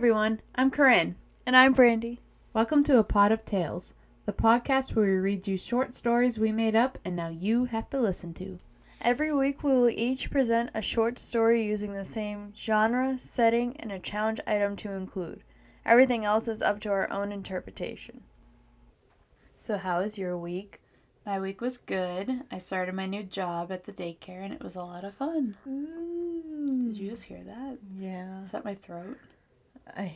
everyone, I'm Corinne. And I'm Brandi. Welcome to A Pot of Tales, the podcast where we read you short stories we made up and now you have to listen to. Every week we will each present a short story using the same genre, setting, and a challenge item to include. Everything else is up to our own interpretation. So how was your week? My week was good. I started my new job at the daycare and it was a lot of fun. Ooh. Did you just hear that? Yeah. Is that my throat? I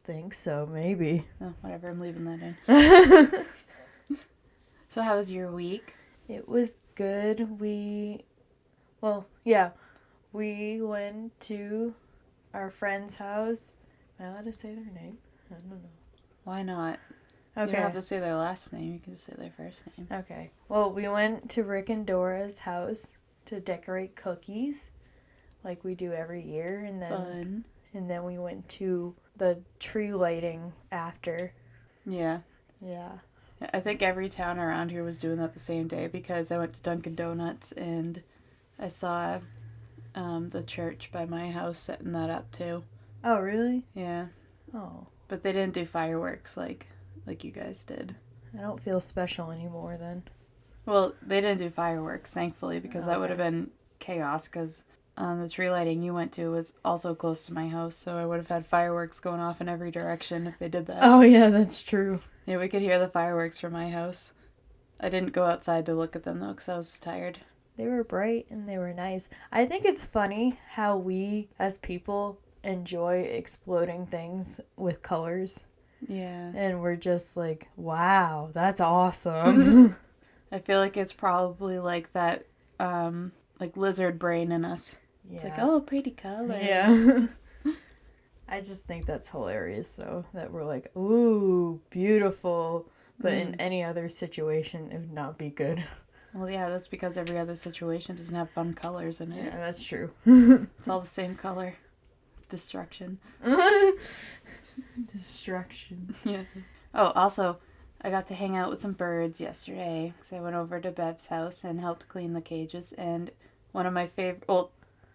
think so, maybe. Oh, whatever, I'm leaving that in. So how was your week? It was good. We went to our friend's house. Am I allowed to say their name? I don't know. Why not? Okay. You don't have to say their last name, you can just say their first name. Okay. Well, we went to Rick and Dora's house to decorate cookies like we do every year, and then Fun. And then we went to the tree lighting after. Yeah. Yeah. I think every town around here was doing that the same day because I went to Dunkin' Donuts and I saw the church by my house setting that up too. Oh, really? Yeah. Oh. But they didn't do fireworks like you guys did. I don't feel special anymore then. Well, they didn't do fireworks, thankfully, because that would have Okay. been chaos because the tree lighting you went to was also close to my house, so I would have had fireworks going off in every direction if they did that. Oh, yeah, that's true. Yeah, we could hear the fireworks from my house. I didn't go outside to look at them, though, because I was tired. They were bright and they were nice. I think it's funny how we, as people, enjoy exploding things with colors. Yeah. And we're just like, wow, that's awesome. I feel like it's probably like that, like lizard brain in us. Yeah. It's like, oh, pretty colors. Yeah. I just think that's hilarious, though, that we're like, ooh, beautiful. But in any other situation, it would not be good. Well, yeah, that's because every other situation doesn't have fun colors in it. Yeah, that's true. It's all the same color. Destruction. Destruction. Yeah. Oh, also, I got to hang out with some birds yesterday because I went over to Bev's house and helped clean the cages. And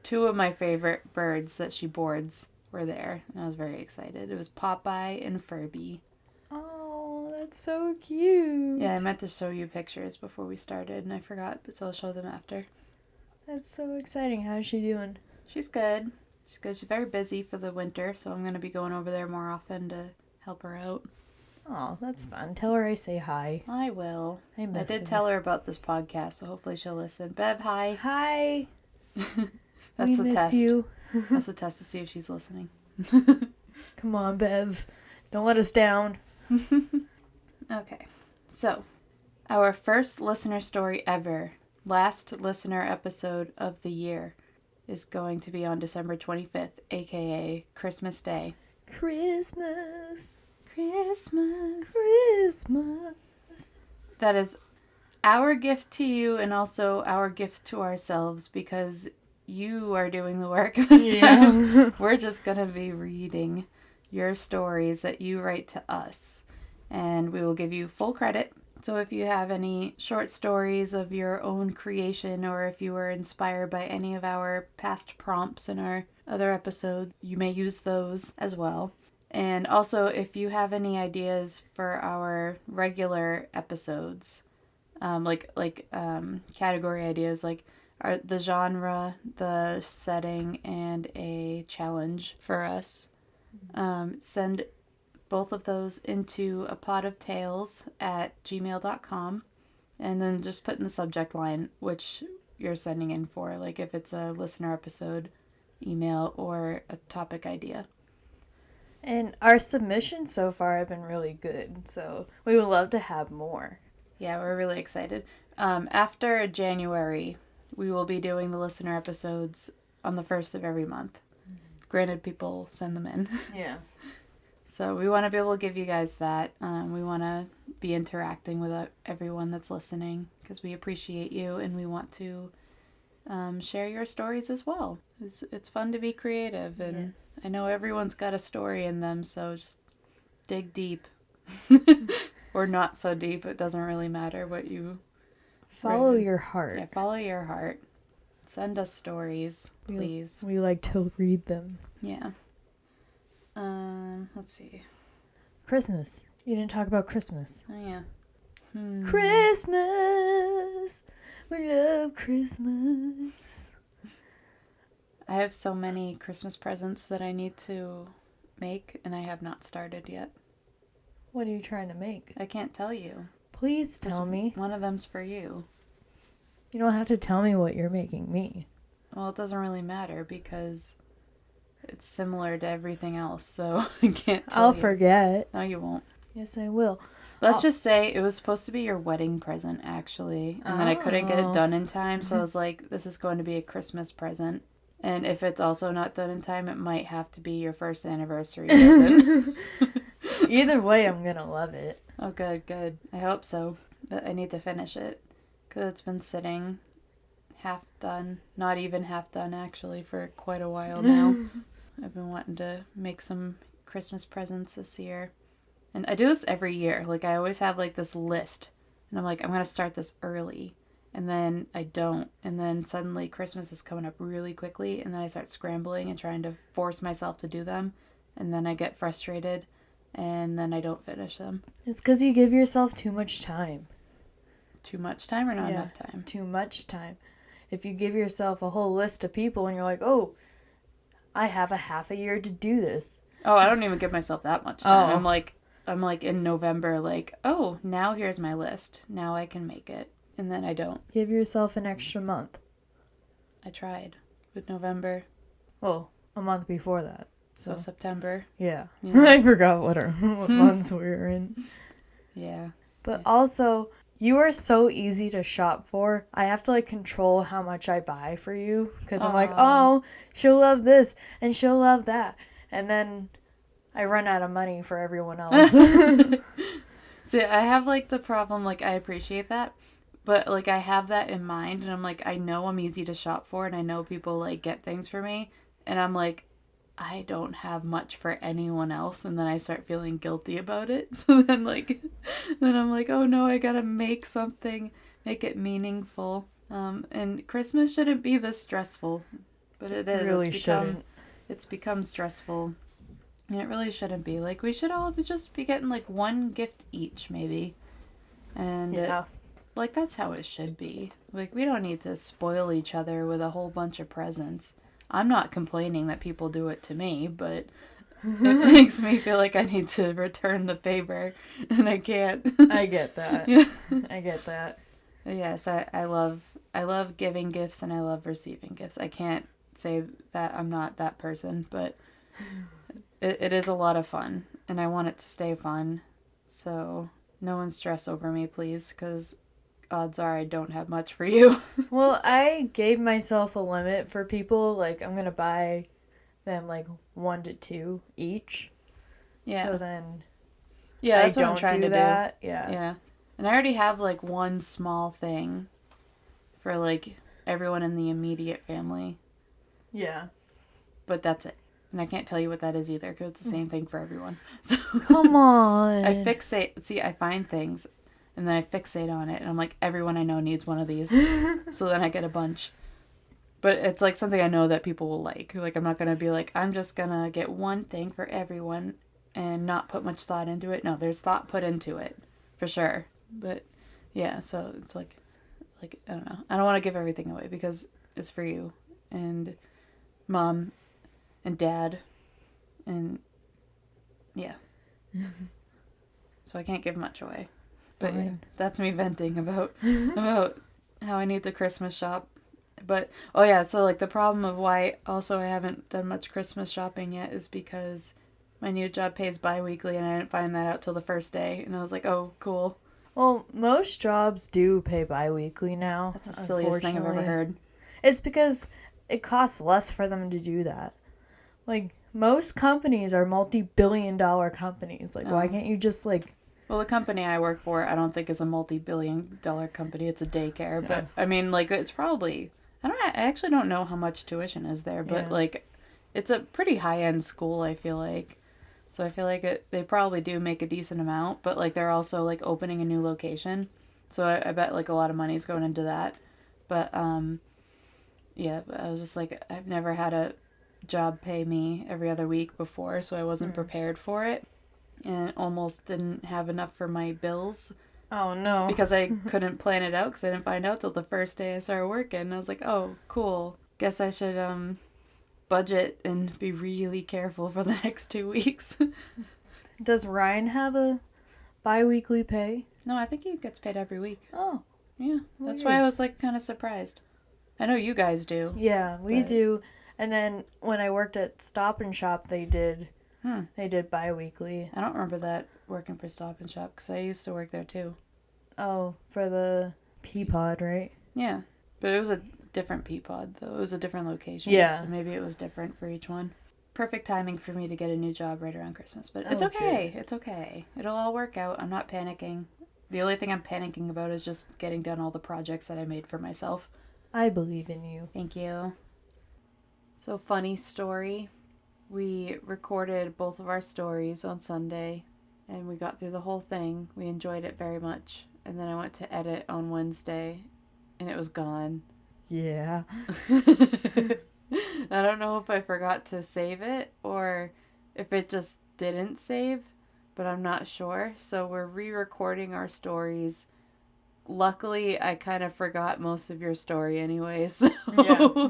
two of my favorite birds that she boards were there. And I was very excited. It was Popeye and Furby. Oh, that's so cute. Yeah, I meant to show you pictures before we started and I forgot, but so I'll show them after. That's so exciting. How's she doing? She's good. She's good. She's very busy for the winter, so I'm going to be going over there more often to help her out. Oh, that's fun. Tell her I say hi. I will. I I did tell her about this podcast, so hopefully she'll listen. Bev, hi. Hi. That's We the miss test. you. That's a test to see if she's listening. Come on, Bev. Don't let us down. Okay. So, our first listener story ever, last listener episode of the year, is going to be on December 25th, aka Christmas Day. Christmas. Christmas. Christmas. That is our gift to you and also our gift to ourselves because you are doing the work this time. We're just going to be reading your stories that you write to us and we will give you full credit. So if you have any short stories of your own creation or if you were inspired by any of our past prompts in our other episodes, you may use those as well. And also, if you have any ideas for our regular episodes, category ideas, like the genre, the setting, and a challenge for us, send both of those into apotofTales@gmail.com, and then just put in the subject line which you're sending in for, like if it's a listener episode email or a topic idea. And our submissions so far have been really good, so we would love to have more. Yeah, we're really excited. After January, we will be doing the listener episodes on the 1st of every month. Granted, people send them in. Yeah. So we want to be able to give you guys that. We want to be interacting with everyone that's listening because we appreciate you and we want to share your stories as well. It's fun to be creative, and Yes. I know everyone's got a story in them, so just dig deep. Or not so deep, it doesn't really matter what you... Follow your heart. Yeah, follow your heart. Send us stories, please. We like to read them. Yeah. Let's see. Christmas. You didn't talk about Christmas. Oh, yeah. Christmas. We love Christmas. I have so many Christmas presents that I need to make, and I have not started yet. What are you trying to make? I can't tell you. Please tell me. One of them's for you. You don't have to tell me what you're making me. Well, it doesn't really matter because it's similar to everything else, so I can't tell you. I'll forget. No, you won't. Yes, I will. Let's just say it was supposed to be your wedding present, actually. And then I couldn't get it done in time, so I was like, this is going to be a Christmas present. And if it's also not done in time, it might have to be your first anniversary present. Either way, I'm going to love it. Oh, good, good. I hope so. But I need to finish it. Because it's been sitting half done. Not even half done, actually, for quite a while now. I've been wanting to make some Christmas presents this year. And I do this every year. Like, I always have, like, this list. And I'm like, I'm going to start this early. And then I don't. And then suddenly Christmas is coming up really quickly. And then I start scrambling and trying to force myself to do them. And then I get frustrated. And then I don't finish them. It's because you give yourself too much time. Too much time or not enough time? Too much time. If you give yourself a whole list of people and you're like, oh, I have a half a year to do this. Oh, I don't even give myself that much time. Oh. I'm like in November, like, oh, now here's my list. Now I can make it. And then I don't. Give yourself an extra month. I tried with November. Well, a month before that. So September. Yeah. I forgot what months we were in. Yeah. But also, you are so easy to shop for. I have to, like, control how much I buy for you. Because I'm like, oh, she'll love this and she'll love that. And then I run out of money for everyone else. See, I have, like, the problem, like, I appreciate that. But, like, I have that in mind. And I'm like, I know I'm easy to shop for. And I know people, like, get things for me. And I'm like, I don't have much for anyone else. And then I start feeling guilty about it. So then, like, then I'm like, oh no, I gotta make something, make it meaningful. And Christmas shouldn't be this stressful, but it is. It really shouldn't. It's become stressful. And it really shouldn't be. Like, we should all just be getting, like, one gift each, maybe. And like, that's how it should be. Like, we don't need to spoil each other with a whole bunch of presents. I'm not complaining that people do it to me, but it makes me feel like I need to return the favor, and I can't. I get that. Yeah. I get that. Yes, I love giving gifts, and I love receiving gifts. I can't say that I'm not that person, but it is a lot of fun, and I want it to stay fun. So no one stress over me, please, because odds are I don't have much for you. Well, I gave myself a limit for people. Like, I'm going to buy them, like, 1 to 2 each. Yeah. So then that's what I'm trying to do. Yeah. Yeah. And I already have, like, one small thing for, like, everyone in the immediate family. Yeah. But that's it. And I can't tell you what that is either, because it's the same thing for everyone. So come on. I find things, and then I fixate on it, and I'm like, everyone I know needs one of these. So then I get a bunch. But it's, like, something I know that people will like. Like, I'm not going to be like, I'm just going to get one thing for everyone and not put much thought into it. No, there's thought put into it, for sure. But, yeah, so it's like, I don't know. I don't want to give everything away because it's for you and Mom and Dad and, yeah. So I can't give much away. But yeah, that's me venting about how I need to Christmas shop. But, oh yeah, so, like, the problem of why also I haven't done much Christmas shopping yet is because my new job pays bi-weekly, and I didn't find that out till the first day. And I was like, oh, cool. Well, most jobs do pay bi-weekly now. That's the silliest thing I've ever heard. It's because it costs less for them to do that. Like, most companies are multi-billion-dollar companies. Like, why can't you just, like... Well, the company I work for, I don't think is a multi-billion-dollar company. It's a daycare. But, I mean, like, it's probably... I actually don't know how much tuition is there. But, like, it's a pretty high-end school, I feel like. So I feel like they probably do make a decent amount. But, like, they're also, like, opening a new location. So I bet, like, a lot of money's going into that. But, yeah, but I was just like, I've never had a job pay me every other week before, so I wasn't prepared for it. And almost didn't have enough for my bills. Oh, no. Because I couldn't plan it out because I didn't find out till the first day I started working. I was like, oh, cool. Guess I should budget and be really careful for the next 2 weeks. Does Ryan have a bi-weekly pay? No, I think he gets paid every week. Oh. Yeah, that's why I was like kind of surprised. I know you guys do. Yeah, we do. And then when I worked at Stop and Shop, they did bi-weekly. I don't remember that working for Stop and Shop because I used to work there too. Oh, for the Peapod, right? Yeah, but it was a different Peapod though. It was a different location. Yeah. So maybe it was different for each one. Perfect timing for me to get a new job right around Christmas. But it's okay. Good. It's okay. It'll all work out. I'm not panicking. The only thing I'm panicking about is just getting done all the projects that I made for myself. I believe in you. Thank you. So, funny story. We recorded both of our stories on Sunday, and we got through the whole thing. We enjoyed it very much. And then I went to edit on Wednesday, and it was gone. Yeah. I don't know if I forgot to save it or if it just didn't save, but I'm not sure. So we're re-recording our stories. Luckily, I kind of forgot most of your story anyway, so... Yeah.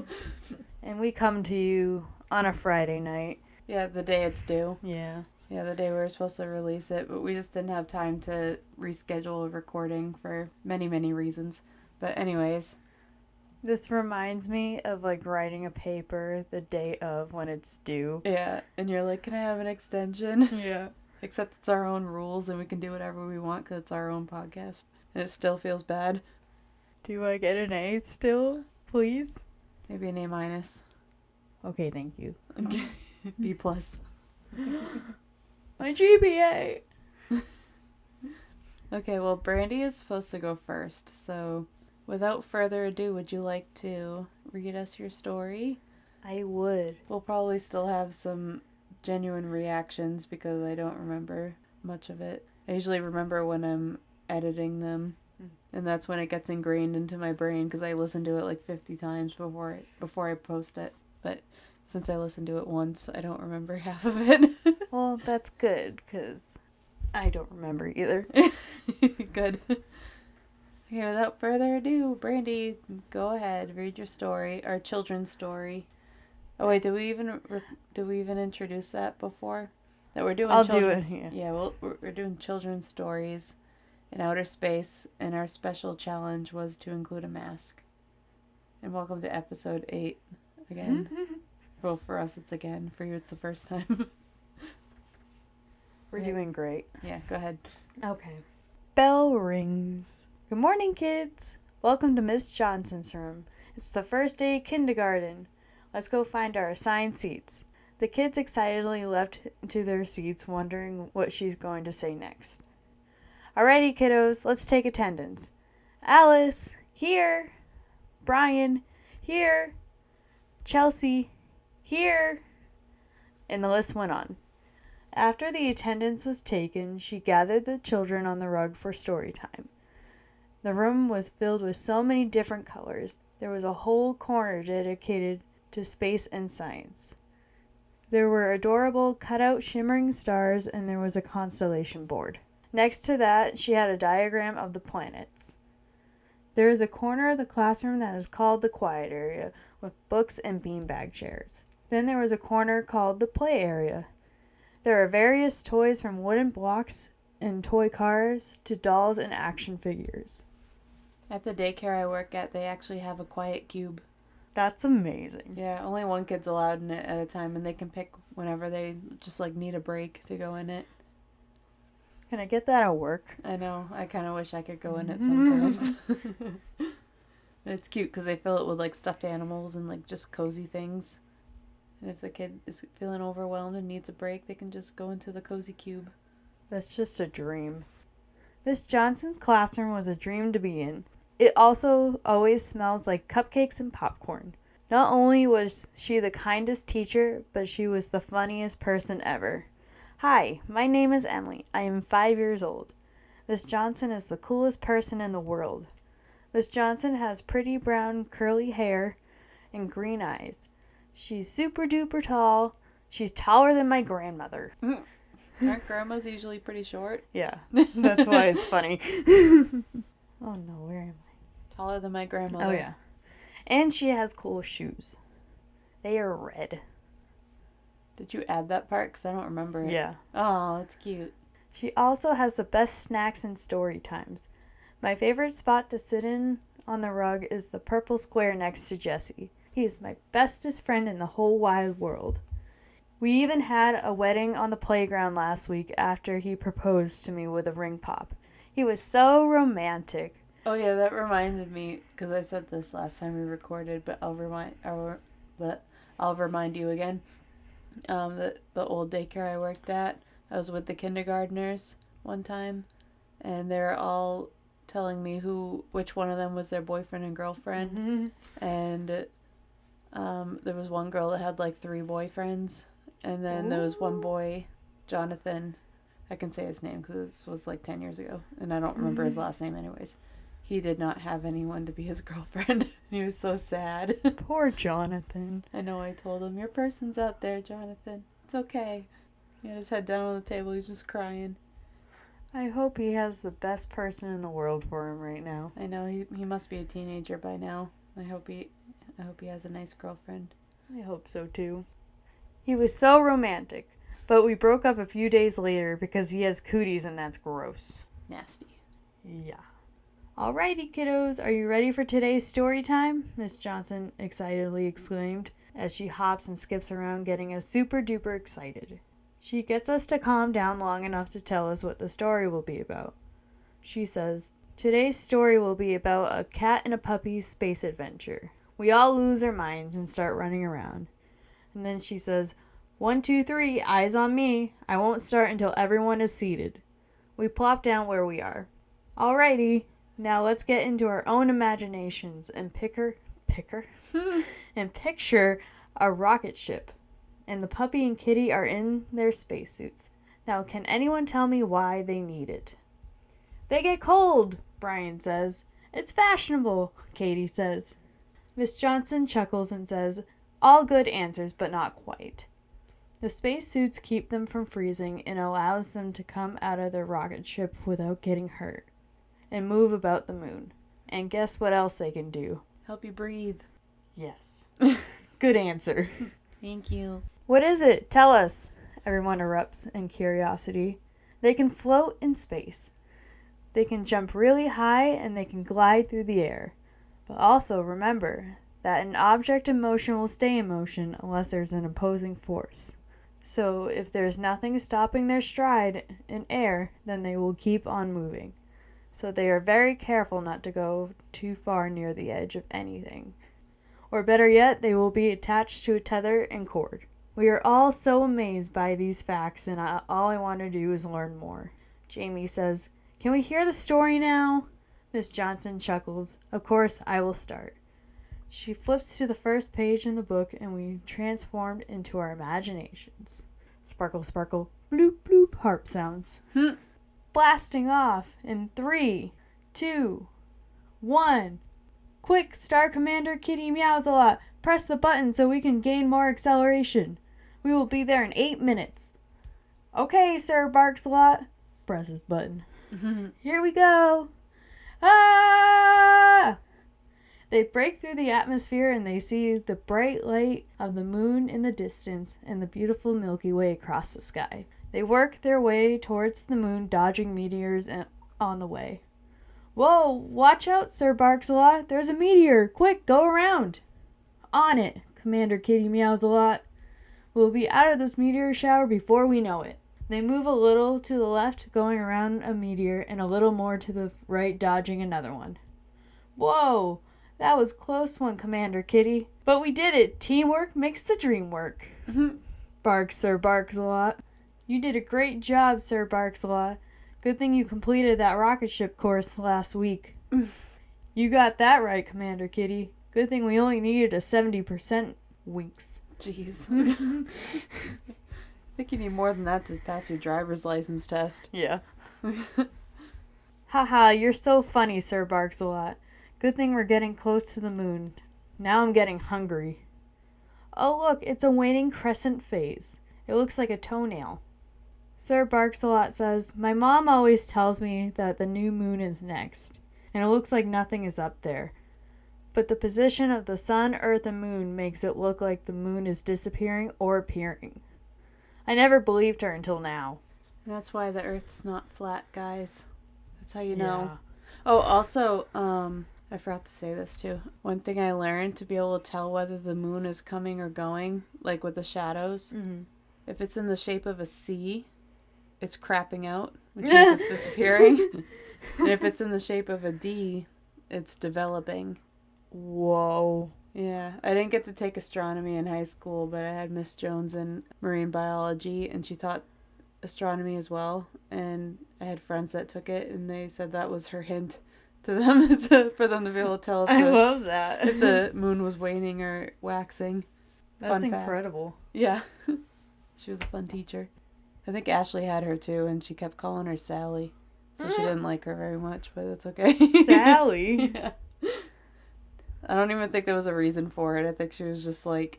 And we come to you on a Friday night. Yeah, the day it's due. Yeah. Yeah, the day we were supposed to release it, but we just didn't have time to reschedule a recording for many, many reasons. But anyways... This reminds me of, like, writing a paper the day of when it's due. Yeah, and you're like, can I have an extension? Yeah. Except it's our own rules and we can do whatever we want because it's our own podcast. And it still feels bad. Do I get an A still, please? Maybe an A-. Okay, thank you. B+. My GPA! Okay, well, Brandi is supposed to go first, so... Without further ado, would you like to read us your story? I would. We'll probably still have some genuine reactions because I don't remember much of it. I usually remember when I'm editing them, and that's when it gets ingrained into my brain because I listen to it like 50 times before I post it. But since I listened to it once, I don't remember half of it. Well, that's good because I don't remember either. Good. Okay, without further ado, Brandi, go ahead, read your story, our children's story. Oh wait, did we even introduce that before? That we're doing. I'll do it. Yeah. Well, we're doing children's stories in outer space, and our special challenge was to include a mask. And welcome to episode 8 again. Well, for us it's again. For you, it's the first time. We're doing great. Yeah, go ahead. Okay. Bell rings. Good morning, kids. Welcome to Miss Johnson's room. It's the first day of kindergarten. Let's go find our assigned seats. The kids excitedly leapt to their seats, wondering what she's going to say next. Alrighty, kiddos, let's take attendance. Alice, here. Brian, here. Chelsea, here. And the list went on. After the attendance was taken, she gathered the children on the rug for story time. The room was filled with so many different colors. There was a whole corner dedicated to space and science. There were adorable cut-out shimmering stars, and there was a constellation board. Next to that, she had a diagram of the planets. There is a corner of the classroom that is called the quiet area, with books and beanbag chairs. Then there was a corner called the play area. There are various toys from wooden blocks and toy cars to dolls and action figures. At the daycare I work at, they actually have a quiet cube. That's amazing. Yeah, only one kid's allowed in it at a time, and they can pick whenever they just, like, need a break to go in it. Can I get that at work? I know. I kind of wish I could go in it sometimes. And it's cute because they fill it with, like, stuffed animals and, like, just cozy things. And if the kid is feeling overwhelmed and needs a break, they can just go into the cozy cube. That's just a dream. Miss Johnson's classroom was a dream to be in. It also always smells like cupcakes and popcorn. Not only was she the kindest teacher, but she was the funniest person ever. Hi, my name is Emily. I am 5 years old. Miss Johnson is the coolest person in the world. Miss Johnson has pretty brown curly hair and green eyes. She's super duper tall. She's taller than my grandmother. Aren't grandmas usually pretty short? Yeah, that's why it's funny. Oh no, where am I? Taller than my grandmother. Oh yeah. And she has cool shoes. They are red. Did you add that part? Because I don't remember it. Yeah. Oh, that's cute. She also has the best snacks and story times. My favorite spot to sit in on the rug is the purple square next to Jesse. He is my bestest friend in the whole wide world. We even had a wedding on the playground last week after he proposed to me with a ring pop. He was so romantic. Oh yeah, that reminded me, because I said this last time we recorded, but I'll remind you again. The old daycare I worked at, I was with the kindergartners one time, and they were all telling me which one of them was their boyfriend and girlfriend. Mm-hmm. And there was one girl that had like 3 boyfriends, and then there was one boy, Jonathan. I can say his name because this was like 10 years ago, and I don't remember his last name anyways. He did not have anyone to be his girlfriend. He was so sad. Poor Jonathan. I know, I told him, your person's out there, Jonathan. It's okay. He had his head down on the table. He's just crying. I hope he has the best person in the world for him right now. I know, he must be a teenager by now. I hope he has a nice girlfriend. I hope so too. He was so romantic, but we broke up a few days later because he has cooties and that's gross. Nasty. Yeah. Alrighty, kiddos, are you ready for today's story time? Miss Johnson excitedly exclaimed as she hops and skips around getting us super duper excited. She gets us to calm down long enough to tell us what the story will be about. She says, today's story will be about a cat and a puppy's space adventure. We all lose our minds and start running around. And then she says, 1, 2, 3, eyes on me. I won't start until everyone is seated. We plop down where we are. Alrighty. Now let's get into our own imaginations and picture a rocket ship. And the puppy and kitty are in their spacesuits. Now can anyone tell me why they need it? They get cold, Brian says. It's fashionable, Katie says. Miss Johnson chuckles and says, all good answers, but not quite. The spacesuits keep them from freezing and allows them to come out of their rocket ship without getting hurt. And move about the moon. And guess what else they can do? Help you breathe. Yes. Good answer. Thank you. What is it? Tell us. Everyone erupts in curiosity. They can float in space. They can jump really high and they can glide through the air. But also remember that an object in motion will stay in motion unless there's an opposing force. So if there's nothing stopping their stride in air, then they will keep on moving. So they are very careful not to go too far near the edge of anything. Or better yet, they will be attached to a tether and cord. We are all so amazed by these facts and all I want to do is learn more. Jamie says, can we hear the story now? Miss Johnson chuckles. Of course, I will start. She flips to the first page in the book and we transformed into our imaginations. Sparkle, sparkle, bloop, bloop, harp sounds. Blasting off in 3, 2, 1. Quick, Star Commander Kitty meows a lot. Press the button so we can gain more acceleration. We will be there in 8 minutes. Okay, Sir barks a lot. Presses button. Here we go. Ah! They break through the atmosphere and they see the bright light of the moon in the distance and the beautiful Milky Way across the sky. They work their way towards the moon, dodging meteors on the way. Whoa, watch out, Sir Barks-a-Lot. There's a meteor. Quick, go around. On it, Commander Kitty meows a lot. We'll be out of this meteor shower before we know it. They move a little to the left, going around a meteor, and a little more to the right, dodging another one. Whoa, that was a close one, Commander Kitty. But we did it. Teamwork makes the dream work. Barks Sir Barks-a-Lot. You did a great job, Sir Barks-a-Lot. Good thing you completed that rocket ship course last week. You got that right, Commander Kitty. Good thing we only needed a 70% winks. Jeez. I think you need more than that to pass your driver's license test. Yeah. Haha, you're so funny, Sir Barks-a-Lot. Good thing we're getting close to the moon. Now I'm getting hungry. Oh, look, it's a waning crescent phase. It looks like a toenail. Sir Barks-a-Lot says, my mom always tells me that the new moon is next, and it looks like nothing is up there. But the position of the sun, earth, and moon makes it look like the moon is disappearing or appearing. I never believed her until now. That's why the earth's not flat, guys. That's how you know. Yeah. Oh, also, I forgot to say this too. One thing I learned to be able to tell whether the moon is coming or going, like with the shadows, if it's in the shape of a C, it's crapping out, which means it's disappearing. And if it's in the shape of a D, it's developing. Whoa. Yeah, I didn't get to take astronomy in high school, but I had Miss Jones in marine biology, and she taught astronomy as well. And I had friends that took it, and they said that was her hint to them for them to be able to tell I love that. if the moon was waning or waxing. That's Fun incredible. Fact. Yeah. She was a fun teacher. I think Ashley had her too, and she kept calling her Sally. So she didn't like her very much, but that's okay. Sally? Yeah. I don't even think there was a reason for it. I think she was just like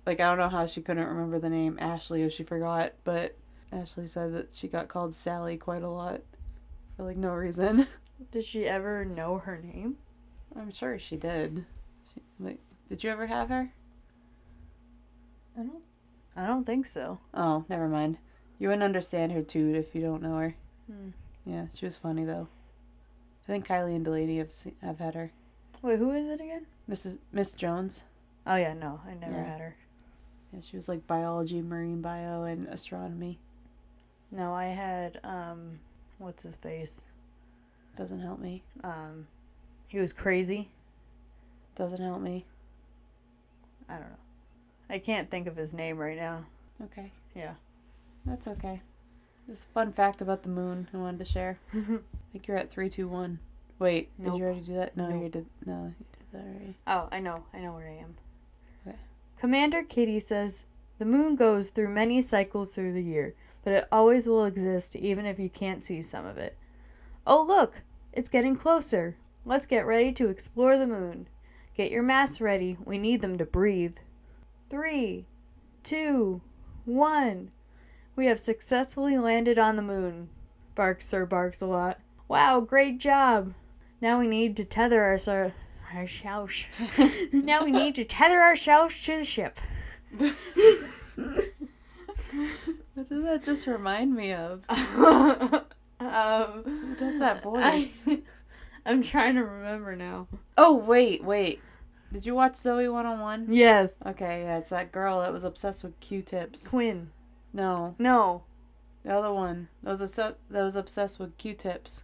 I don't know how she couldn't remember the name Ashley if she forgot, but Ashley said that she got called Sally quite a lot for like no reason. Did she ever know her name? I'm sure she did. Did you ever have her? I don't think so. Oh, never mind. You wouldn't understand her toot if you don't know her. Hmm. Yeah, she was funny though. I think Kylie and Delaney have had her. Wait, who is it again? Miss Jones. Oh yeah, no, I never had her. Yeah, she was like biology, marine bio, and astronomy. No, I had what's his face? Doesn't help me. He was crazy. Doesn't help me. I don't know. I can't think of his name right now. Okay. Yeah. That's okay. Just a fun fact about the moon I wanted to share. I think you're at 3, 2, 1. Wait, Nope. did you already do that? No, Nope. you did that already. Oh, I know where I am. Okay. Commander Kitty says, the moon goes through many cycles through the year, but it always will exist even if you can't see some of it. Oh look, it's getting closer. Let's get ready to explore the moon. Get your masks ready. We need them to breathe. 3, 2, 1. We have successfully landed on the moon, barks Sir Barks-a-Lot. Wow, great job. Now we need to tether ourselves. Now we need to tether ourselves to the ship. What does that just remind me of? Who does that voice? I'm trying to remember now. Oh, wait. Did you watch Zoe 101? Yes. Okay, yeah, it's that girl that was obsessed with Q-tips. Quinn. No. The other one. That was obsessed with Q-tips.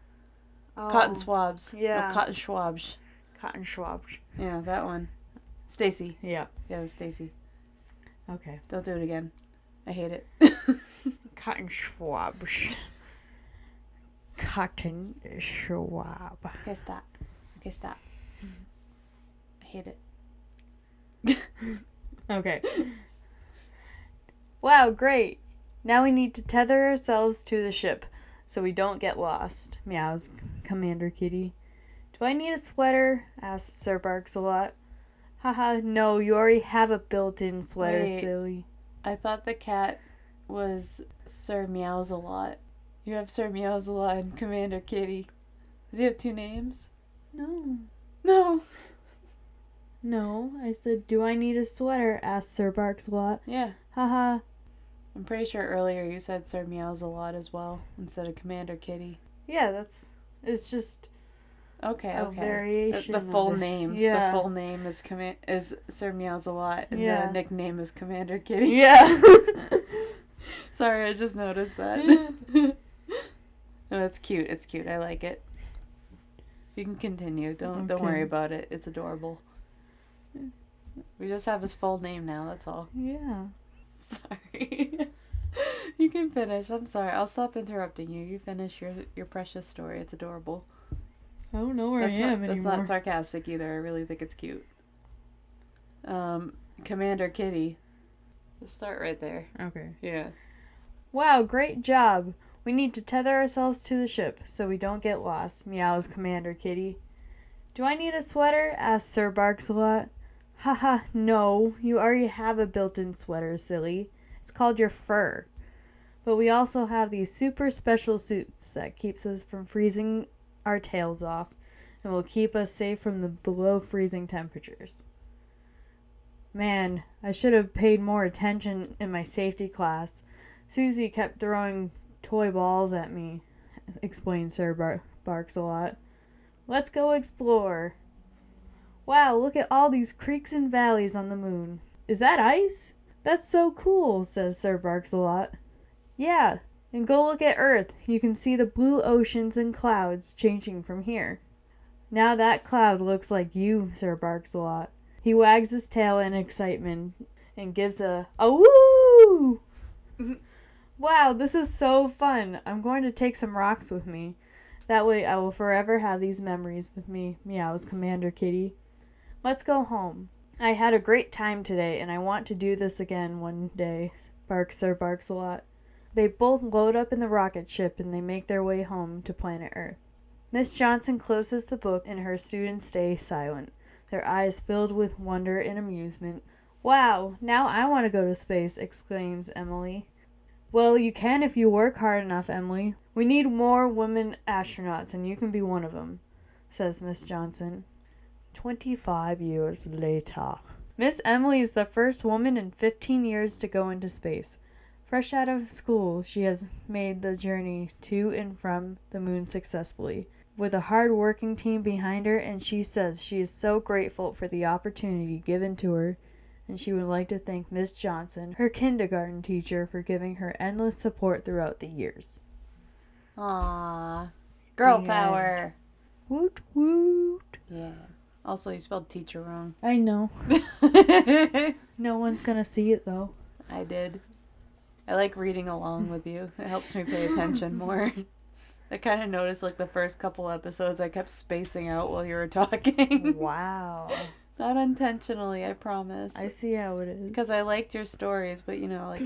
Oh. Cotton swabs. Yeah. No, cotton swabs. Cotton swabs. Yeah, that one. Stacy. Yeah. Yeah, it was Stacy. Okay. Don't do it again. I hate it. Cotton swabs. Cotton swab. Okay, stop. I hate it. Okay. Wow, great. Now we need to tether ourselves to the ship so we don't get lost, meows Commander Kitty. Do I need a sweater? Asks Sir Barks-a-Lot. Haha, no, you already have a built-in sweater, Wait. silly. I thought the cat was Sir Meows-a-Lot. You have Sir Meows-a-Lot and Commander Kitty. Does he have 2 names? No. No, I said, do I need a sweater? Asked Sir Barks-a-Lot. Yeah. Haha. I'm pretty sure earlier you said Sir Meows-a-Lot as well, instead of Commander Kitty. Yeah, it's just Okay. a variation. The full of it. name. Yeah. The full name is Sir Meows-a-Lot, and Yeah. the nickname is Commander Kitty. Yeah. Sorry, I just noticed that. No, it's cute. It's cute. I like it. You can continue. Don't worry about it. It's adorable. We just have his full name now. That's all. Yeah. Sorry. You can finish. I'm sorry. I'll stop interrupting you. You finish your precious story. It's adorable. I don't know where I am anymore. That's not sarcastic either. I really think it's cute. Commander Kitty. Just start right there. Okay. Yeah. Wow, great job. We need to tether ourselves to the ship so we don't get lost, meows Commander Kitty. Do I need a sweater? Asks Sir Barks-a-Lot. Haha, no. You already have a built-in sweater, silly. It's called your fur. But we also have these super special suits that keeps us from freezing our tails off and will keep us safe from the below freezing temperatures. Man, I should have paid more attention in my safety class. Susie kept throwing toy balls at me, explained Sir Barks-a-Lot. Let's go explore. Wow, look at all these creeks and valleys on the moon. Is that ice? That's so cool, says Sir Barks-a-Lot. Yeah, and go look at Earth. You can see the blue oceans and clouds changing from here. Now that cloud looks like you, Sir Barks-a-Lot. He wags his tail in excitement and gives a woo! Wow, this is so fun. I'm going to take some rocks with me. That way I will forever have these memories with me, meows Commander Kitty. Let's go home. I had a great time today, and I want to do this again one day, barks Sir Barks-a-Lot. They both load up in the rocket ship, and they make their way home to planet Earth. Miss Johnson closes the book, and her students stay silent, their eyes filled with wonder and amusement. Wow, now I want to go to space, exclaims Emily. Well, you can if you work hard enough, Emily. We need more women astronauts, and you can be one of them, says Miss Johnson. 25 years later. Miss Emily is the first woman in 15 years to go into space. Fresh out of school, she has made the journey to and from the moon successfully, with a hard-working team behind her, and she says she is so grateful for the opportunity given to her, and she would like to thank Miss Johnson, her kindergarten teacher, for giving her endless support throughout the years. Aww. Girl power. Woot woot. Yeah. Also, you spelled teacher wrong. I know. No one's gonna see it, though. I did. I like reading along with you. It helps me pay attention more. I kind of noticed, like, the first couple episodes, I kept spacing out while you were talking. Wow. Not intentionally, I promise. I see how it is. Because I liked your stories, but, you know, like,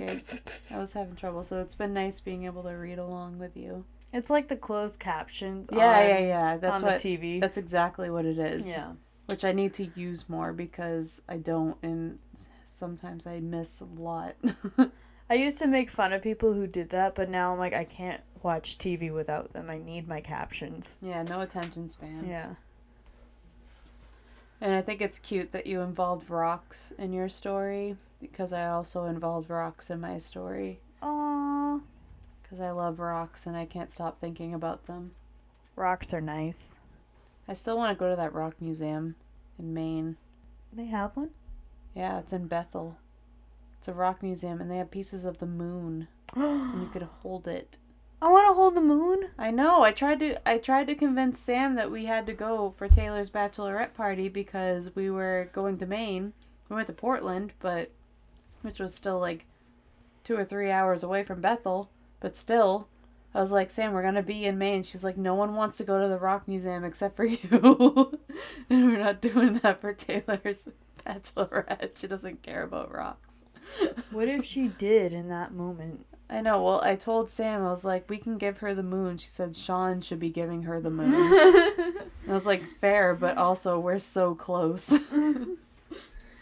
I was having trouble. So it's been nice being able to read along with you. It's like the closed captions Yeah. That's on what, the TV. That's exactly what it is. Yeah. Which I need to use more because I don't, and sometimes I miss a lot. I used to make fun of people who did that, but now I'm like, I can't watch TV without them. I need my captions. Yeah, no attention span. Yeah. And I think it's cute that you involved rocks in your story, because I also involved rocks in my story. Aww. Because I love rocks and I can't stop thinking about them. Rocks are nice. I still want to go to that rock museum in Maine. They have one? Yeah, it's in Bethel. It's a rock museum, and they have pieces of the moon, and you could hold it. I want to hold the moon. I know. I tried to convince Sam that we had to go for Taylor's bachelorette party because we were going to Maine. We went to Portland, which was still like 2 or 3 hours away from Bethel, but still. I was like, Sam, we're going to be in Maine. She's like, no one wants to go to the rock museum except for you. And we're not doing that for Taylor's bachelorette. She doesn't care about rocks. What if she did in that moment? I know. Well, I told Sam, I was like, we can give her the moon. She said Sean should be giving her the moon. I was like, fair, but also we're so close.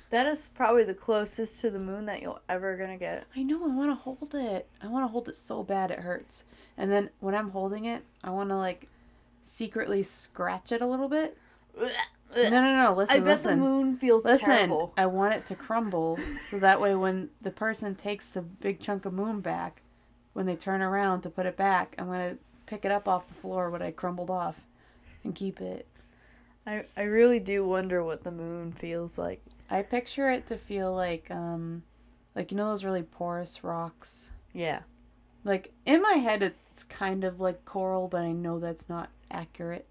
That is probably the closest to the moon that you'll ever gonna get. I know. I want to hold it. I want to hold it so bad it hurts. And then when I'm holding it, I want to, like, secretly scratch it a little bit. No. Listen, I bet the moon feels terrible. I want it to crumble so that way when the person takes the big chunk of moon back, when they turn around to put it back, I'm going to pick it up off the floor what I crumbled off and keep it. I really do wonder what the moon feels like. I picture it to feel like you know those really porous rocks? Yeah. Like, in my head, it's kind of like coral, but I know that's not accurate.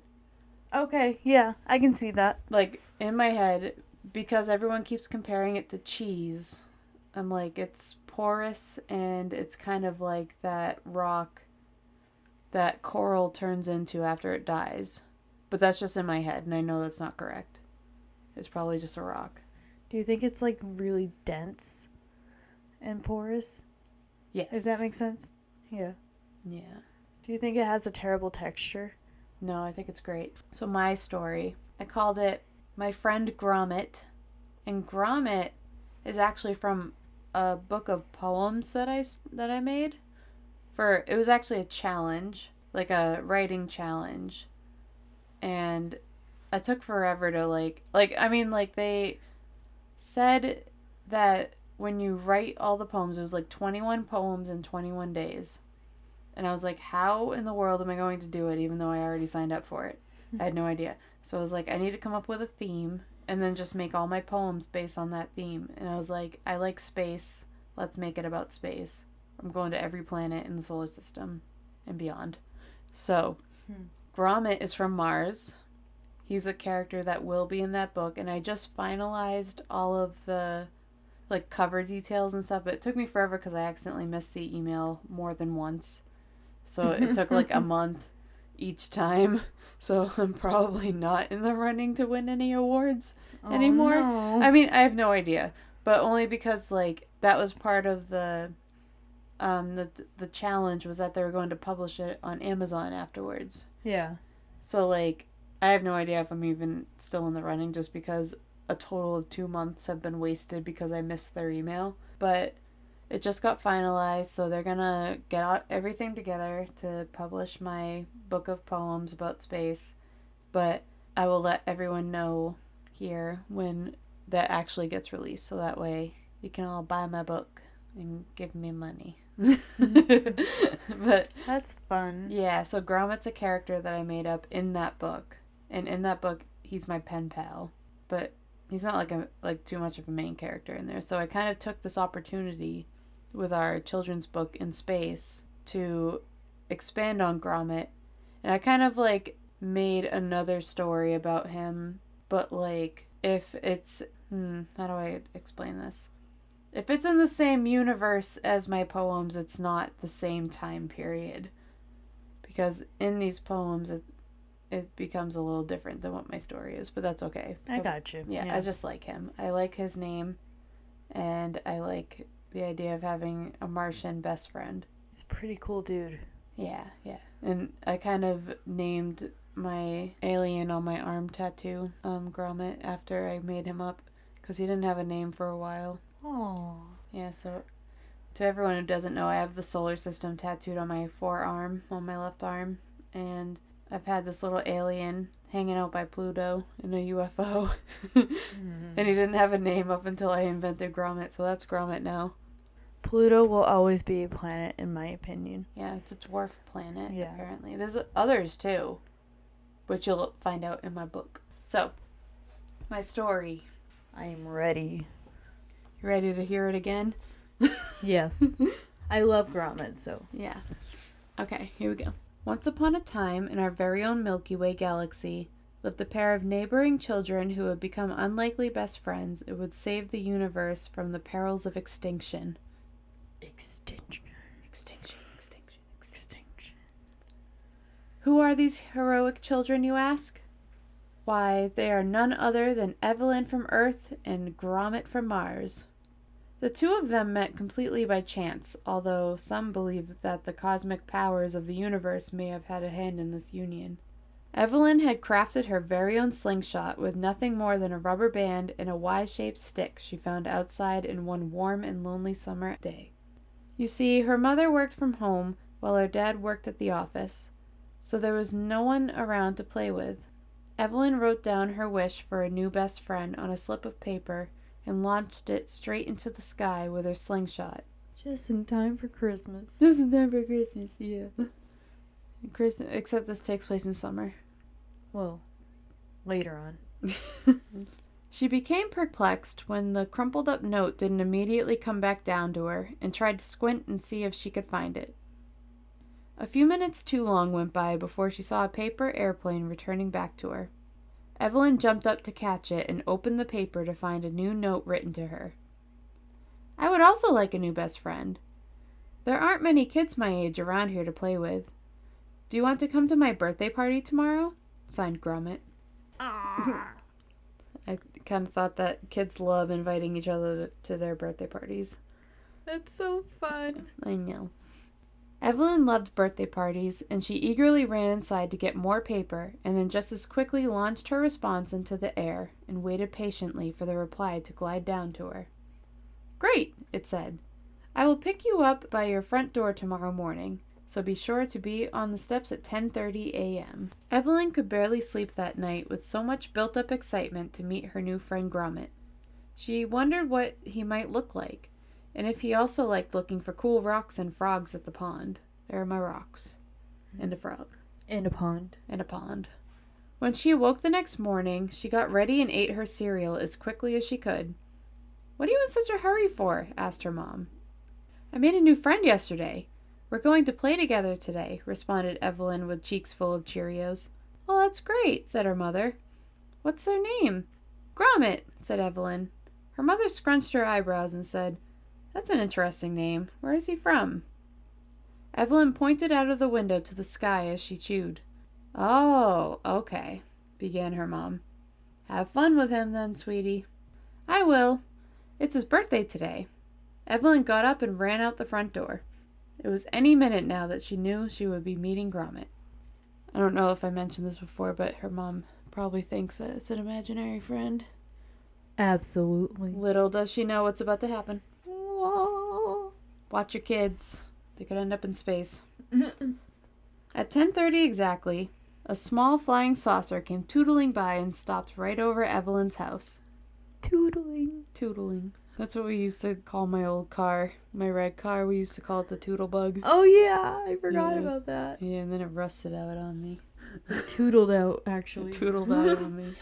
Okay, yeah, I can see that. Like, in my head, because everyone keeps comparing it to cheese, I'm like, it's porous, and it's kind of like that rock that coral turns into after it dies. But that's just in my head, and I know that's not correct. It's probably just a rock. Do you think it's, like, really dense and porous? Yes. Does that make sense? Yeah. Yeah. Do you think it has a terrible texture? No, I think it's great. So my story, I called it My Friend Grommet And Gromit is actually from a book of poems that I made. It was actually a challenge, like a writing challenge. And I took forever to they said that when you write all the poems, it was like 21 poems in 21 days. And I was like, how in the world am I going to do it, even though I already signed up for it? I had no idea. So I was like, I need to come up with a theme and then just make all my poems based on that theme. And I was like, I like space. Let's make it about space. I'm going to every planet in the solar system and beyond. So, Gromit is from Mars. He's a character that will be in that book. And I just finalized all of the cover details and stuff. But it took me forever because I accidentally missed the email more than once. So it took a month each time. So I'm probably not in the running to win any awards anymore. No. I mean, I have no idea. But only because, that was part of the challenge was that they were going to publish it on Amazon afterwards. Yeah. So, I have no idea if I'm even still in the running just because a total of 2 months have been wasted because I missed their email. But it just got finalized, so they're gonna get out everything together to publish my book of poems about space. But I will let everyone know here when that actually gets released, so that way you can all buy my book and give me money. But that's fun. Yeah, so Gromit's a character that I made up in that book, and in that book he's my pen pal, but he's not too much of a main character in there. So I kind of took this opportunity with our children's book in space to expand on Gromit, and I kind of made another story about him, but if it's how do I explain this? If it's in the same universe as my poems, it's not the same time period. Because in these poems, it becomes a little different than what my story is. But that's okay. I got you. Yeah, I just like him. I like his name. And I like the idea of having a Martian best friend. He's a pretty cool dude. Yeah. And I kind of named my alien on my arm tattoo, Gromit, after I made him up. Because he didn't have a name for a while. Oh. Yeah, so to everyone who doesn't know, I have the solar system tattooed on my forearm, on my left arm, and I've had this little alien hanging out by Pluto in a UFO. And he didn't have a name up until I invented Gromit, so that's Gromit now. Pluto will always be a planet, in my opinion. Yeah, it's a dwarf planet, apparently. There's others, too, which you'll find out in my book. So, my story. I am ready. You ready to hear it again? Yes. I love Gromit, so. Yeah. Okay, here we go. Once upon a time, in our very own Milky Way galaxy, lived a pair of neighboring children who would become unlikely best friends and would save the universe from the perils of extinction. Extinction. Who are these heroic children, you ask? Why, they are none other than Evelyn from Earth and Gromit from Mars. The two of them met completely by chance, although some believe that the cosmic powers of the universe may have had a hand in this union. Evelyn had crafted her very own slingshot with nothing more than a rubber band and a Y-shaped stick she found outside in one warm and lonely summer day. You see, her mother worked from home while her dad worked at the office, so there was no one around to play with. Evelyn wrote down her wish for a new best friend on a slip of paper and launched it straight into the sky with her slingshot. Just in time for Christmas. Yeah. Christmas, except this takes place in summer. Well, later on. She became perplexed when the crumpled up note didn't immediately come back down to her and tried to squint and see if she could find it. A few minutes too long went by before she saw a paper airplane returning back to her. Evelyn jumped up to catch it and opened the paper to find a new note written to her. I would also like a new best friend. There aren't many kids my age around here to play with. Do you want to come to my birthday party tomorrow? Signed Gromit. I kind of thought that kids love inviting each other to their birthday parties. That's so fun. I know. Evelyn loved birthday parties, and she eagerly ran inside to get more paper, and then just as quickly launched her response into the air and waited patiently for the reply to glide down to her. "Great," it said. "I will pick you up by your front door tomorrow morning, so be sure to be on the steps at 10:30 a.m. Evelyn could barely sleep that night with so much built-up excitement to meet her new friend Gromit. She wondered what he might look like, and if he also liked looking for cool rocks and frogs at the pond. There are my rocks. And a frog. And a pond. And a pond. When she awoke the next morning, she got ready and ate her cereal as quickly as she could. "What are you in such a hurry for?" asked her mom. "I made a new friend yesterday. We're going to play together today," responded Evelyn with cheeks full of Cheerios. "Well, that's great," said her mother. "What's their name?" "Gromit," said Evelyn. Her mother scrunched her eyebrows and said, "That's an interesting name. Where is he from?" Evelyn pointed out of the window to the sky as she chewed. "Oh, okay," began her mom. "Have fun with him then, sweetie." "I will. It's his birthday today." Evelyn got up and ran out the front door. It was any minute now that she knew she would be meeting Gromit. I don't know if I mentioned this before, but her mom probably thinks that it's an imaginary friend. Absolutely. Little does she know what's about to happen. Whoa. Watch your kids. They could end up in space. At 10:30 exactly, a small flying saucer came tootling by and stopped right over Evelyn's house. Tootling. That's what we used to call my old car. My red car, we used to call it the Tootle Bug. Oh yeah, I forgot about that. Yeah, and then it rusted out on me. It tootled out, actually. It tootled out on me.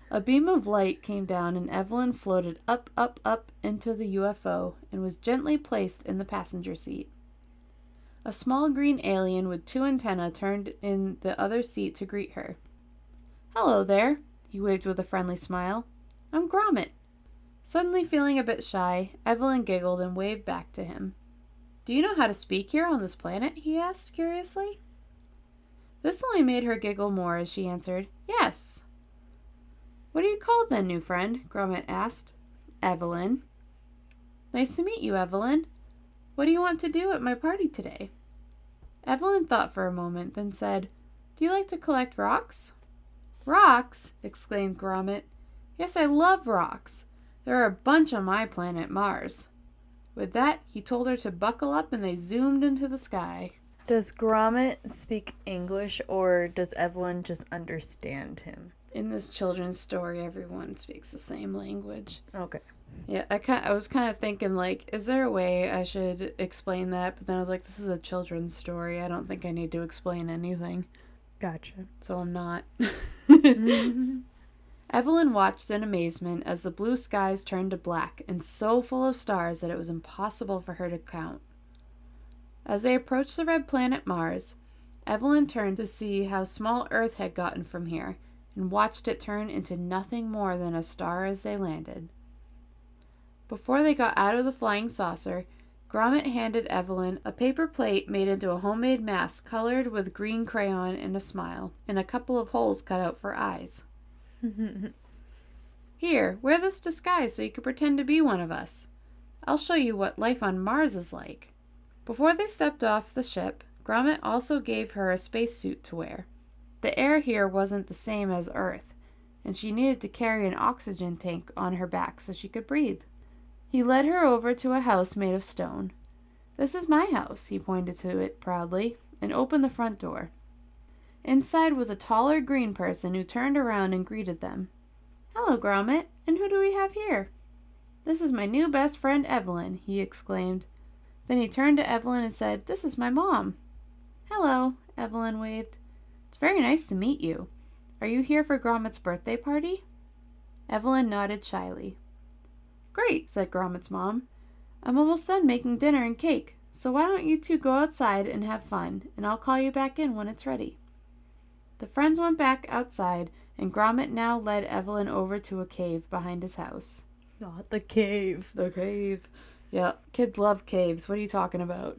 A beam of light came down and Evelyn floated up into the UFO and was gently placed in the passenger seat. A small green alien with 2 antennae turned in the other seat to greet her. "Hello there," he waved with a friendly smile. "I'm Gromit." Suddenly feeling a bit shy, Evelyn giggled and waved back to him. "Do you know how to speak here on this planet?" he asked curiously. This only made her giggle more as she answered, "Yes." "What are you called then, new friend?" Gromit asked. "Evelyn." "Nice to meet you, Evelyn. What do you want to do at my party today?" Evelyn thought for a moment, then said, "Do you like to collect rocks?" "Rocks?" exclaimed Gromit. "Yes, I love rocks. There are a bunch on my planet, Mars." With that, he told her to buckle up and they zoomed into the sky. Does Gromit speak English or does Evelyn just understand him? In this children's story, everyone speaks the same language. Okay. Yeah, I was kind of thinking, like, is there a way I should explain that? But then I was like, this is a children's story. I don't think I need to explain anything. Gotcha. So I'm not. Evelyn watched in amazement as the blue skies turned to black and so full of stars that it was impossible for her to count. As they approached the red planet Mars, Evelyn turned to see how small Earth had gotten from here and watched it turn into nothing more than a star as they landed. Before they got out of the flying saucer, Gromit handed Evelyn a paper plate made into a homemade mask colored with green crayon and a smile, and a couple of holes cut out for eyes. "Here, wear this disguise so you can pretend to be one of us. I'll show you what life on Mars is like." Before they stepped off the ship, Gromit also gave her a spacesuit to wear. The air here wasn't the same as Earth, and she needed to carry an oxygen tank on her back so she could breathe. He led her over to a house made of stone. "This is my house," he pointed to it proudly, and opened the front door. Inside was a taller green person who turned around and greeted them. "Hello, Gromit, and who do we have here?" "This is my new best friend, Evelyn," he exclaimed. Then he turned to Evelyn and said, "This is my mom." "Hello," Evelyn waved. "It's very nice to meet you. Are you here for Gromit's birthday party?" Evelyn nodded shyly. "Great," said Gromit's mom. "I'm almost done making dinner and cake, so why don't you two go outside and have fun, and I'll call you back in when it's ready." The friends went back outside, and Gromit now led Evelyn over to a cave behind his house. Not the cave. The cave. Yeah, kids love caves. What are you talking about?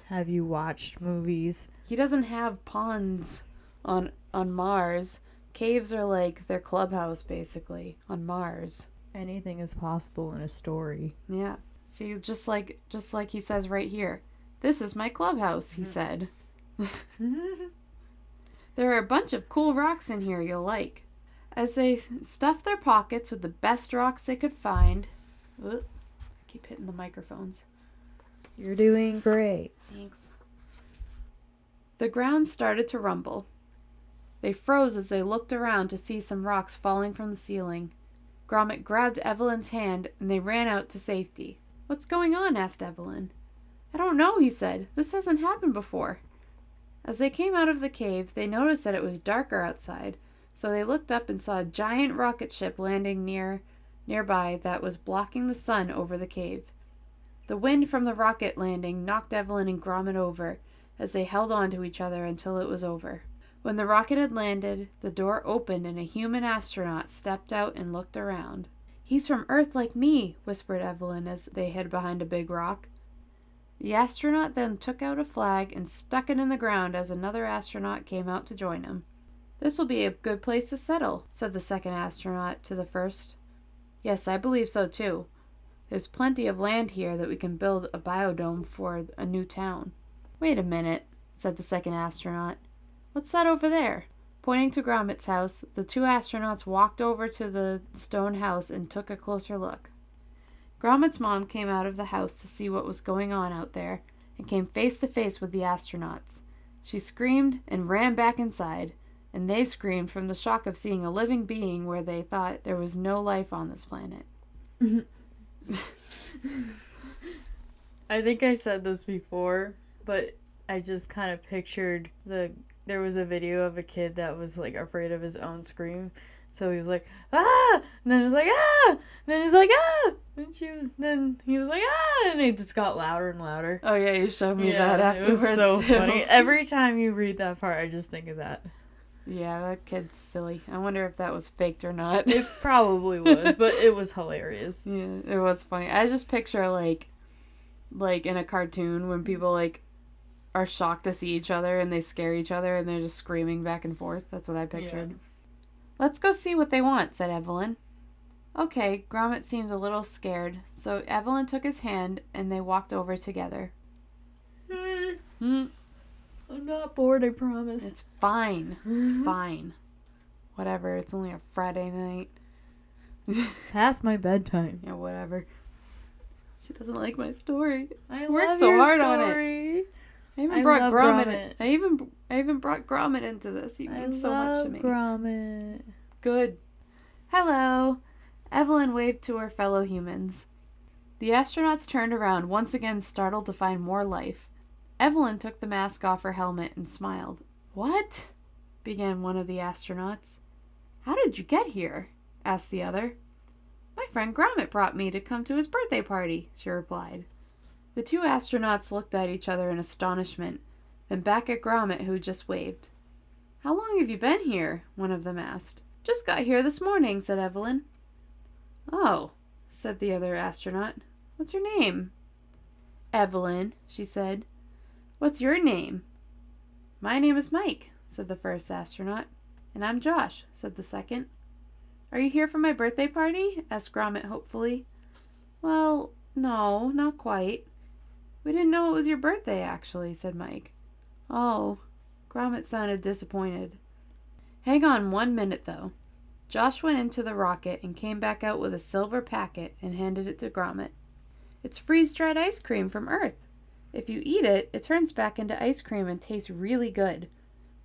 Have you watched movies? He doesn't have ponds on Mars. Caves are like their clubhouse, basically, on Mars. Anything is possible in a story. Yeah. See, just like he says right here. "This is my clubhouse," he said. "There are a bunch of cool rocks in here you'll like." As they stuffed their pockets with the best rocks they could find... I keep hitting the microphones. You're doing great. Thanks. The ground started to rumble. They froze as they looked around to see some rocks falling from the ceiling. Gromit grabbed Evelyn's hand and they ran out to safety. "What's going on?" asked Evelyn. "I don't know," he said. "This hasn't happened before." As they came out of the cave, they noticed that it was darker outside, so they looked up and saw a giant rocket ship landing nearby that was blocking the sun over the cave. The wind from the rocket landing knocked Evelyn and Gromit over as they held on to each other until it was over. When the rocket had landed, the door opened and a human astronaut stepped out and looked around. "He's from Earth like me," whispered Evelyn as they hid behind a big rock. The astronaut then took out a flag and stuck it in the ground as another astronaut came out to join him. "This will be a good place to settle," said the second astronaut to the first. "Yes, I believe so too. There's plenty of land here that we can build a biodome for a new town." "Wait a minute," said the second astronaut. "What's that over there?" Pointing to Gromit's house, the two astronauts walked over to the stone house and took a closer look. Gromit's mom came out of the house to see what was going on out there and came face to face with the astronauts. She screamed and ran back inside, and they screamed from the shock of seeing a living being where they thought there was no life on this planet. I think I said this before, but I just kind of pictured there was a video of a kid that was like afraid of his own scream. So he was like, "Ah!" And then he was like, "Ah!" And then he was like, "Ah!" And then he was like, "Ah!" And it just got louder and louder. Oh yeah, you showed me that afterwards. It was so funny. Every time you read that part, I just think of that. Yeah, that kid's silly. I wonder if that was faked or not. It probably was, but it was hilarious. Yeah, it was funny. I just picture like in a cartoon when people like are shocked to see each other and they scare each other and they're just screaming back and forth. That's what I pictured. Yeah. "Let's go see what they want," said Evelyn. Okay, Gromit seemed a little scared, so Evelyn took his hand and they walked over together. I'm not bored, I promise. It's fine. It's fine. Whatever, it's only a Friday night. It's past my bedtime. Yeah, whatever. She doesn't like my story. I worked so hard on it. I even brought Gromit. I even brought Gromit into this. He means so much to me. Gromit. Good. "Hello." Evelyn waved to her fellow humans. The astronauts turned around, once again startled to find more life. Evelyn took the mask off her helmet and smiled. "What?" began one of the astronauts. "How did you get here?" asked the other. "My friend Gromit brought me to come to his birthday party," she replied. The two astronauts looked at each other in astonishment, then back at Gromit, who just waved. "How long have you been here?" one of them asked. "Just got here this morning," said Evelyn. "Oh," said the other astronaut. "What's your name?" "Evelyn," she said. "What's your name?" "My name is Mike," said the first astronaut. "And I'm Josh," said the second. "Are you here for my birthday party?" asked Gromit hopefully. "Well, no, not quite. We didn't know it was your birthday, actually," said Mike. "Oh." Gromit sounded disappointed. "Hang on 1 minute, though." Josh went into the rocket and came back out with a silver packet and handed it to Gromit. "It's freeze-dried ice cream from Earth. If you eat it, it turns back into ice cream and tastes really good.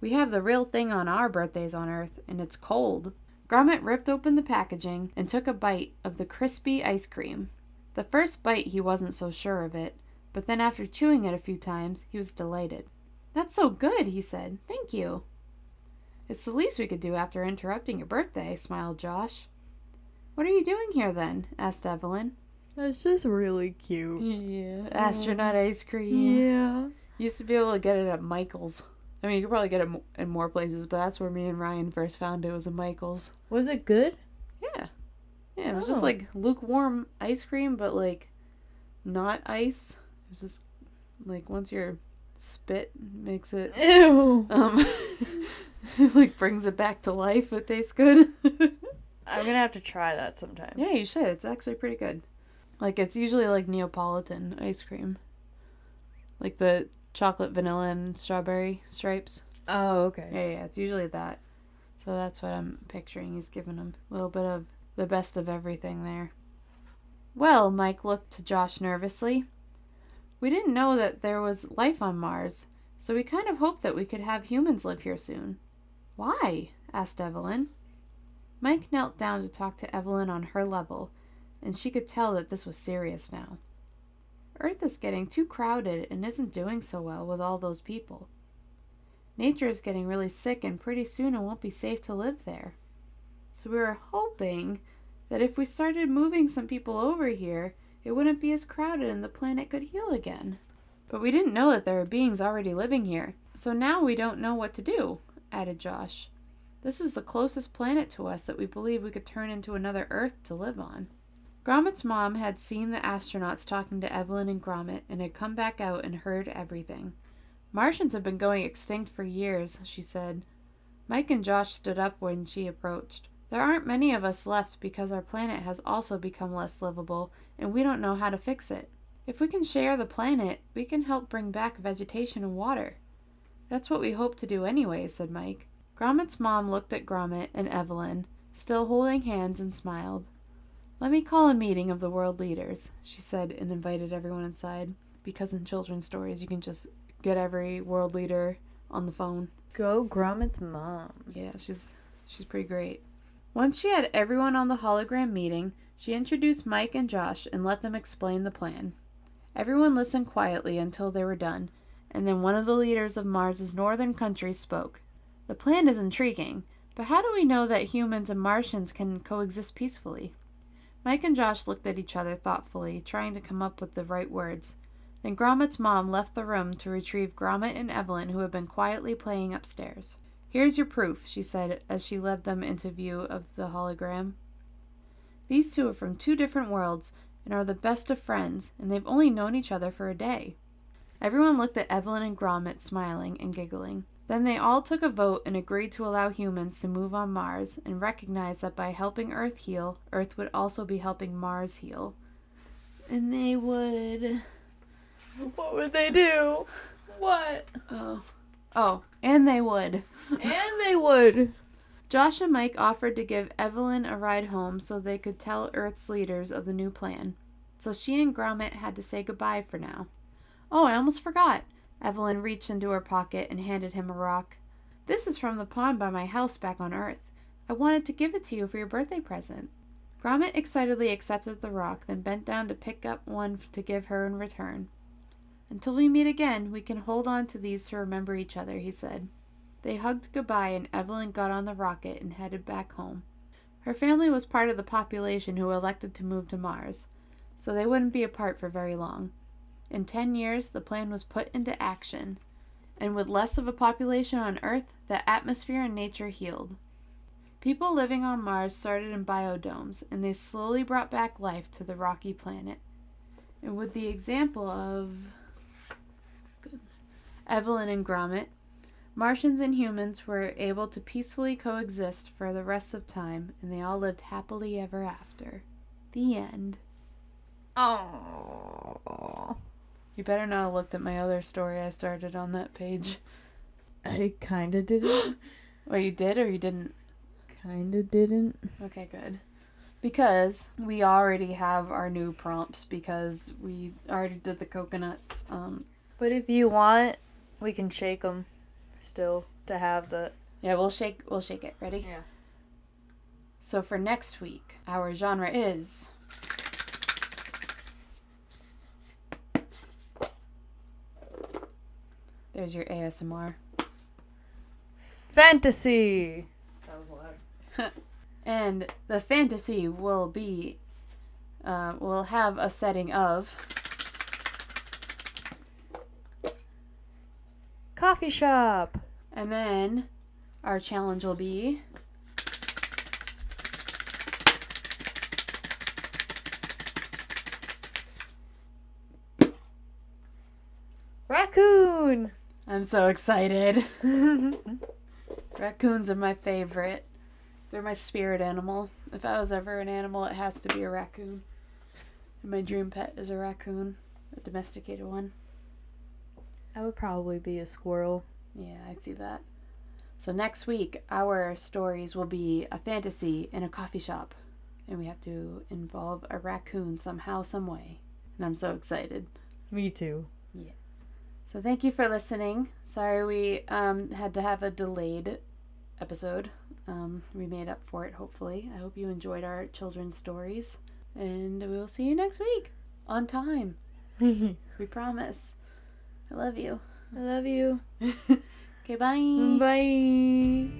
We have the real thing on our birthdays on Earth, and it's cold." Gromit ripped open the packaging and took a bite of the crispy ice cream. The first bite he wasn't so sure of it, but then after chewing it a few times, he was delighted. "That's so good," he said. "Thank you." "It's the least we could do after interrupting your birthday," smiled Josh. "What are you doing here then?" asked Evelyn. That's just really cute. Yeah. Astronaut ice cream. Yeah. Used to be able to get it at Michael's. I mean, you could probably get it in more places, but that's where me and Ryan first found it, was at Michael's. Was it good? Yeah. Yeah, it was just like lukewarm ice cream, but like not ice. It was just like once your spit makes it... Ew. like brings it back to life. It tastes good. I'm gonna have to try that sometime. Yeah, you should. It's actually pretty good. Like, it's usually like Neapolitan ice cream. Like the chocolate, vanilla, and strawberry stripes. Oh, okay. Yeah, it's usually that. So that's what I'm picturing. He's giving him a little bit of the best of everything there. Well, Mike looked to Josh nervously. We didn't know that there was life on Mars, so we kind of hoped that we could have humans live here soon. Why? Asked Evelyn. Mike knelt down to talk to Evelyn on her level, and she could tell that this was serious now. Earth is getting too crowded and isn't doing so well with all those people. Nature is getting really sick, and pretty soon it won't be safe to live there. So we were hoping that if we started moving some people over here, it wouldn't be as crowded and the planet could heal again. But we didn't know that there were beings already living here, so now we don't know what to do, added Josh. This is the closest planet to us that we believe we could turn into another Earth to live on. Gromit's mom had seen the astronauts talking to Evelyn and Gromit and had come back out and heard everything. Martians have been going extinct for years, she said. Mike and Josh stood up when she approached. There aren't many of us left because our planet has also become less livable and we don't know how to fix it. If we can share the planet, we can help bring back vegetation and water. That's what we hope to do anyway, said Mike. Gromit's mom looked at Gromit and Evelyn, still holding hands, and smiled. Let me call a meeting of the world leaders, she said, and invited everyone inside. Because in children's stories, you can just get every world leader on the phone. Go Gromit's mom. Yeah, she's pretty great. Once she had everyone on the hologram meeting, she introduced Mike and Josh and let them explain the plan. Everyone listened quietly until they were done, and then one of the leaders of Mars's northern countries spoke. The plan is intriguing, but how do we know that humans and Martians can coexist peacefully? Mike and Josh looked at each other thoughtfully, trying to come up with the right words. Then Gromit's mom left the room to retrieve Gromit and Evelyn, who had been quietly playing upstairs. Here's your proof, she said as she led them into view of the hologram. These two are from 2 different worlds and are the best of friends, and they've only known each other for a day. Everyone looked at Evelyn and Gromit, smiling and giggling. Then they all took a vote and agreed to allow humans to move on Mars and recognized that by helping Earth heal, Earth would also be helping Mars heal. And they would... What would they do? What? Oh, and they would. And they would. Josh and Mike offered to give Evelyn a ride home so they could tell Earth's leaders of the new plan. So she and Gromit had to say goodbye for now. Oh, I almost forgot. Evelyn reached into her pocket and handed him a rock. This is from the pond by my house back on Earth. I wanted to give it to you for your birthday present. Gromit excitedly accepted the rock, then bent down to pick up one to give her in return. Until we meet again, we can hold on to these to remember each other, he said. They hugged goodbye and Evelyn got on the rocket and headed back home. Her family was part of the population who elected to move to Mars, so they wouldn't be apart for very long. In 10 years, the plan was put into action, and with less of a population on Earth, the atmosphere and nature healed. People living on Mars started in biodomes, and they slowly brought back life to the rocky planet. And with the example of Evelyn and Gromit, Martians and humans were able to peacefully coexist for the rest of time, and they all lived happily ever after. The end. Oh. You better not have looked at my other story I started on that page. I kinda didn't. Well, you did or you didn't? Kinda didn't. Okay, good. Because we already have our new prompts because we already did the coconuts. But if you want, we can shake them still to have the... Yeah, we'll shake it. Ready? Yeah. So for next week, our genre is... There's your ASMR. Fantasy! That was loud. And the fantasy will be... we'll have a setting of... Coffee shop! And then our challenge will be... Raccoon! I'm so excited. Raccoons are my favorite. They're my spirit animal. If I was ever an animal, it has to be a raccoon. And my dream pet is a raccoon, a domesticated one. I would probably be a squirrel. Yeah, I'd see that. So next week, our stories will be a fantasy in a coffee shop. And we have to involve a raccoon somehow, some way. And I'm so excited. Me too. Yeah. So thank you for listening. Sorry we had to have a delayed episode. We made up for it, hopefully. I hope you enjoyed our children's stories. And we'll see you next week. On time. We promise. I love you. I love you. Okay, bye. Bye.